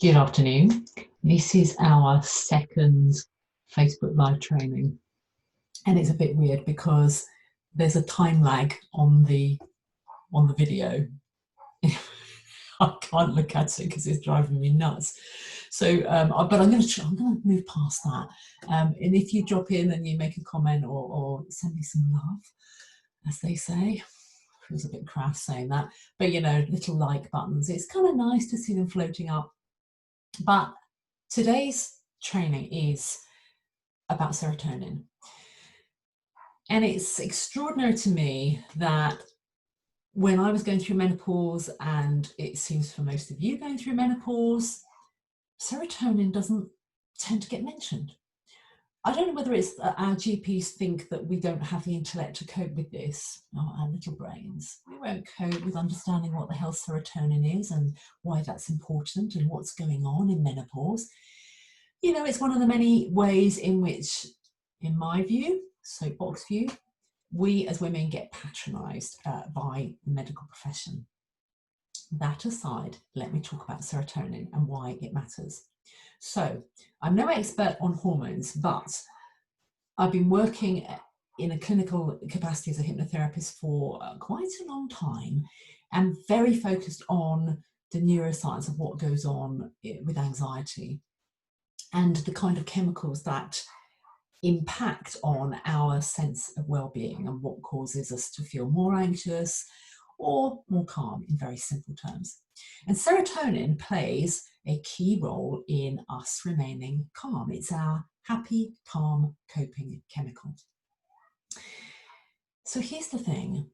Good afternoon. This is our second Facebook Live training, and it's a bit weird because there's a time lag on the video. I can't look at it because it's driving me nuts. So, but I'm going to move past that. And if you drop in and you make a comment or send me some love, as they say. Feels a bit crass saying that, but you know, little like buttons. It's kind of nice to see them floating up. But today's training is about serotonin. And it's extraordinary to me that when I was going through menopause, and it seems for most of you going through menopause, serotonin doesn't tend to get mentioned. I don't know whether it's that our GPs think that we don't have the intellect to cope with this, our little brains. We won't cope with understanding what the hell serotonin is and why that's important and what's going on in menopause. You know, it's one of the many ways in which, in my view, soapbox view, we as women get patronised by the medical profession. That aside, let me talk about serotonin and why it matters. So, I'm no expert on hormones, but I've been working in a clinical capacity as a hypnotherapist for quite a long time, and very focused on the neuroscience of what goes on with anxiety and the kind of chemicals that impact on our sense of well-being and what causes us to feel more anxious or more calm, in very simple terms. And serotonin plays a key role in us remaining calm. It's our happy, calm, coping chemical. So here's the thing.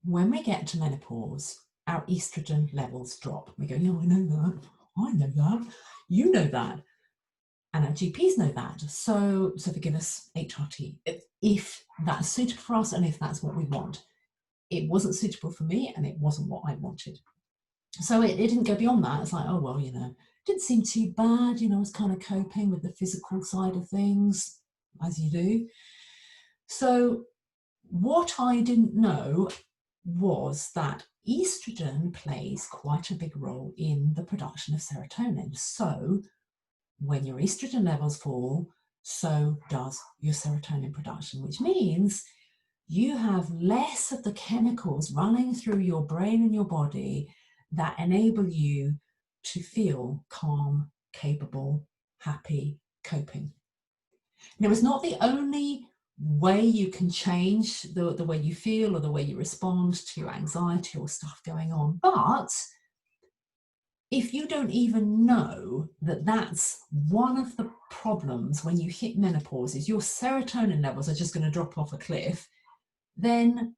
When we get to menopause, our estrogen levels drop. We go, yeah, I know that. I know that. You know that. And our GPs know that. So forgive us, HRT, if that's suitable for us and if that's what we want. It wasn't suitable for me and it wasn't what I wanted. So it didn't go beyond that. It's like, oh, well, you know, it didn't seem too bad. You know, I was kind of coping with the physical side of things, as you do. So what I didn't know was that estrogen plays quite a big role in the production of serotonin. So when your estrogen levels fall, so does your serotonin production, which means you have less of the chemicals running through your brain and your body that enable you to feel calm, capable, happy, coping. Now, it's not the only way you can change the way you feel or the way you respond to your anxiety or stuff going on, but if you don't even know that that's one of the problems when you hit menopause is your serotonin levels are just going to drop off a cliff, then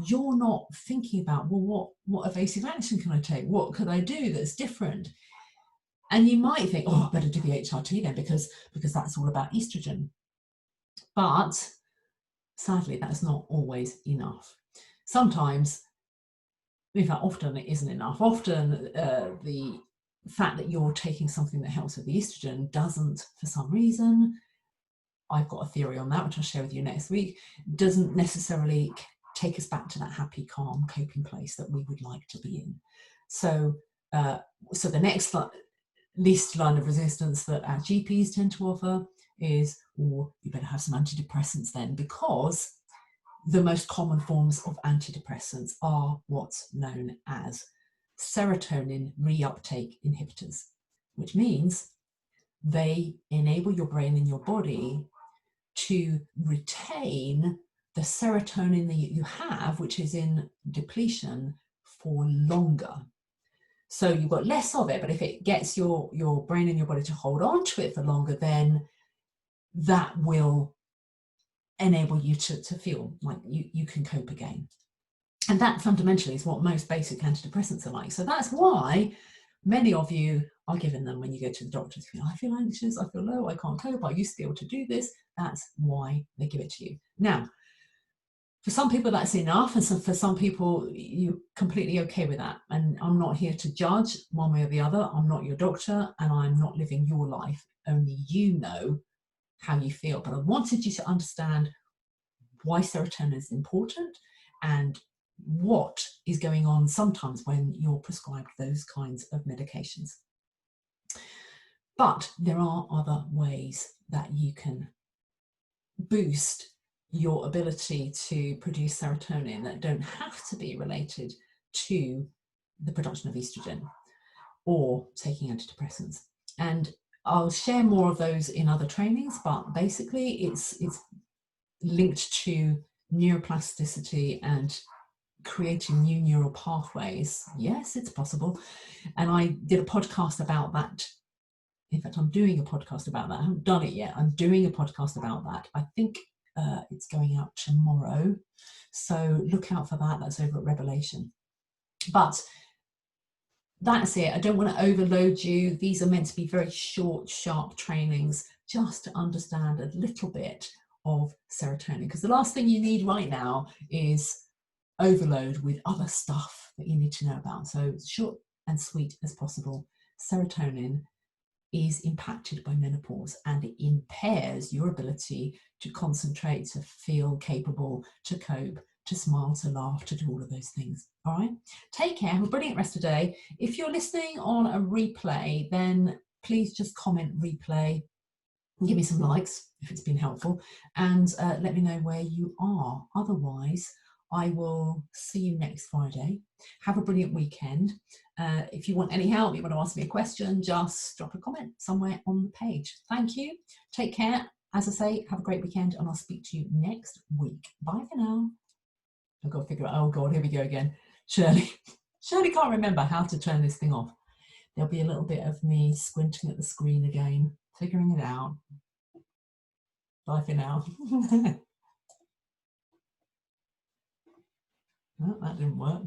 you're not thinking about, well, what evasive action can I take? What could I do that's different? And you might think, oh, I better do the HRT then because that's all about estrogen. But sadly, that's not always enough. Sometimes, in fact, often it isn't enough. Often the fact that you're taking something that helps with the estrogen doesn't, for some reason, I've got a theory on that, which I'll share with you next week, doesn't necessarily take us back to that happy, calm, coping place that we would like to be in. So the next least line of resistance that our GPs tend to offer is, oh, you better have some antidepressants then, because the most common forms of antidepressants are what's known as serotonin reuptake inhibitors, which means they enable your brain and your body to retain the serotonin that you have, which is in depletion, for longer. So you've got less of it, but if it gets your brain and your body to hold on to it for longer, then that will enable you to feel like you can cope again. And that fundamentally is what most basic antidepressants are like. So that's why many of you are given them when you go to the doctor. I feel anxious, I feel low, I can't cope, I used to be able to do this. That's why they give it to you. Now, for some people that's enough, and so for some people you're completely okay with that. And I'm not here to judge one way or the other. I'm not your doctor and I'm not living your life. Only you know how you feel. But I wanted you to understand why serotonin is important and what is going on sometimes when you're prescribed those kinds of medications. But there are other ways that you can boost your ability to produce serotonin that don't have to be related to the production of estrogen or taking antidepressants. And I'll share more of those in other trainings, but basically it's linked to neuroplasticity and creating new neural pathways. Yes, it's possible. And I did a podcast about that. In fact, I'm doing a podcast about that. I haven't done it yet. I'm doing a podcast about that. I think it's going out tomorrow. So look out for that. That's over at Rebellation. But that's it. I don't want to overload you. These are meant to be very short, sharp trainings just to understand a little bit of serotonin. Because the last thing you need right now is overload with other stuff that you need to know about. So short and sweet as possible. Serotonin is impacted by menopause, and it impairs your ability to concentrate, to feel capable, to cope, to smile, to laugh, to do all of those things. All right, take care, have a brilliant rest of the day. If you're listening on a replay, then please just comment replay, give me some likes if it's been helpful, and let me know where you are. Otherwise, I will see you next Friday. Have a brilliant weekend. If you want any help, you want to ask me a question, just drop a comment somewhere on the page. Thank you. Take care. As I say, have a great weekend, and I'll speak to you next week. Bye for now. I've got to figure out, oh God, here we go again. Shirley can't remember how to turn this thing off. There'll be a little bit of me squinting at the screen again, figuring it out. Bye for now. Oh, that didn't work.